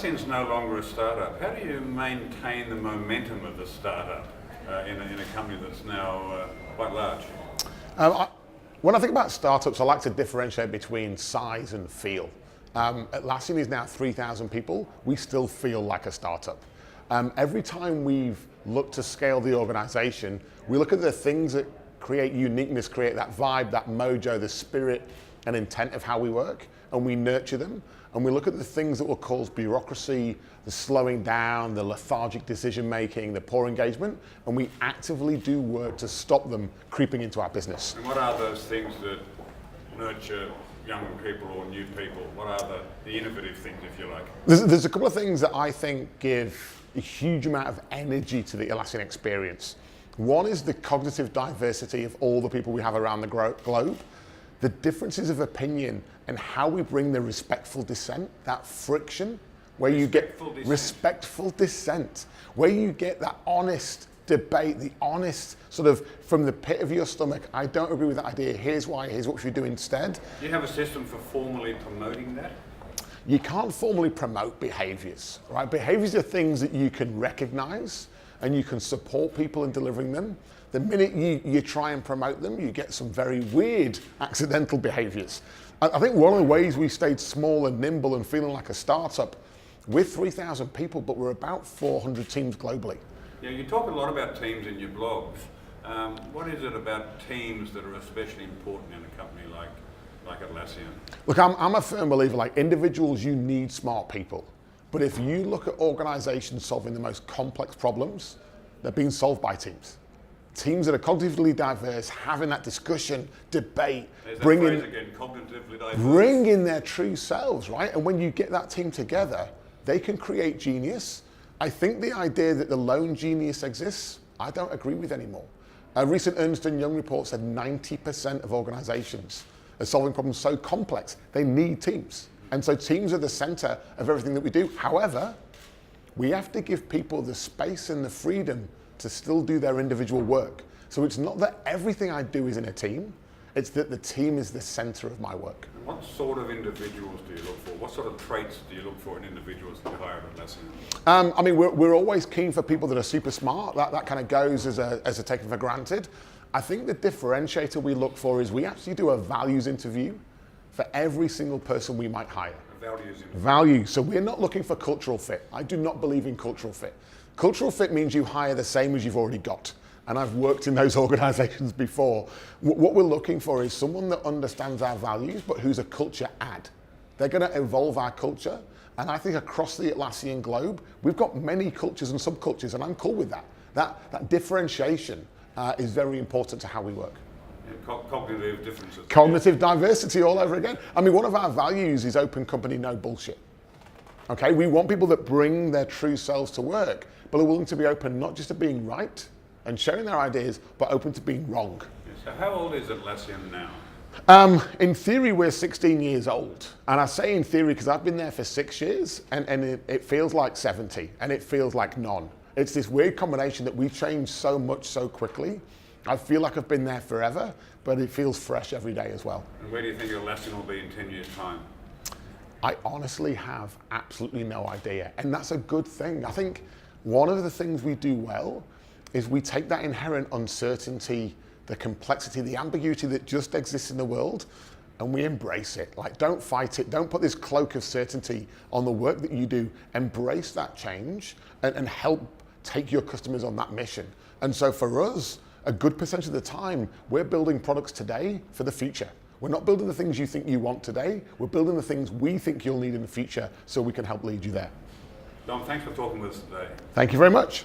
Atlassian's no longer a startup. How do you maintain the momentum of the startup in a company that's now quite large? When I think about startups, I like to differentiate between size and feel. Atlassian is now 3,000 people. We still feel like a startup. Every time we've looked to scale the organization, we look at the things that create uniqueness, create that vibe, that mojo, the spirit and intent of how we work, and we nurture them. And we look at the things that will cause bureaucracy, the slowing down, the lethargic decision making, the poor engagement, and we actively do work to stop them creeping into our business. And what are those things that nurture young people or new people? What are the innovative things, if you like? There's a couple of things that I think give a huge amount of energy to the Atlassian experience. One is the cognitive diversity of all the people we have around the globe, the differences of opinion and how we bring the respectful dissent, that friction, where you get respectful dissent, where you get that honest debate, the honest sort of from the pit of your stomach, I don't agree with that idea, here's why, here's what we should do instead. Do you have a system for formally promoting that? You can't formally promote behaviors, right? Behaviors are things that you can recognize and you can support people in delivering them. The minute you try and promote them, you get some very weird accidental behaviors. I think one of the ways we stayed small and nimble and feeling like a startup, we're 3,000 people, but we're about 400 teams globally. Yeah, you talk a lot about teams in your blogs. What is it about teams that are especially important in a company like Atlassian? Look, I'm a firm believer, like individuals, you need smart people. But if you look at organizations solving the most complex problems, they're being solved by teams. Teams that are cognitively diverse, having that discussion, debate, bring in their true selves, right? And when you get that team together, they can create genius. I think the idea that the lone genius exists, I don't agree with anymore. A recent Ernst & Young report said 90% of organizations are solving problems so complex, they need teams. And so teams are the center of everything that we do. However, we have to give people the space and the freedom to still do their individual work. So it's not that everything I do is in a team, it's that the team is the center of my work. And what sort of individuals do you look for? What sort of traits do you look for in individuals that you hire at Atlassian? I mean, we're always keen for people that are super smart. That kind of goes as a taken for granted. I think the differentiator we look for is we actually do a values interview for every single person we might hire. Values. So we're not looking for cultural fit. I do not believe in cultural fit. Cultural fit means you hire the same as you've already got. And I've worked in those organizations before. What we're looking for is someone that understands our values, but who's a culture add. They're going to evolve our culture. And I think across the Atlassian globe, we've got many cultures and subcultures, and I'm cool with that. That differentiation is very important to how we work. Yeah, cognitive differences. Cognitive diversity all over again. I mean, one of our values is open company, no bullshit. Okay, we want people that bring their true selves to work, but are willing to be open not just to being right and sharing their ideas, but open to being wrong. So how old is Atlassian now? In theory, we're 16 years old. And I say in theory because I've been there for 6 years and it feels like 70 and it feels like none. It's this weird combination that we've changed so much so quickly. I feel like I've been there forever, but it feels fresh every day as well. And where do you think Atlassian will be in 10 years' time? I honestly have absolutely no idea. And that's a good thing. I think one of the things we do well is we take that inherent uncertainty, the complexity, the ambiguity that just exists in the world, and we embrace it. Like, don't fight it. Don't put this cloak of certainty on the work that you do. Embrace that change and help take your customers on that mission. And so for us, a good percentage of the time, we're building products today for the future. We're not building the things you think you want today. We're building the things we think you'll need in the future so we can help lead you there. Dom, thanks for talking with us today. Thank you very much.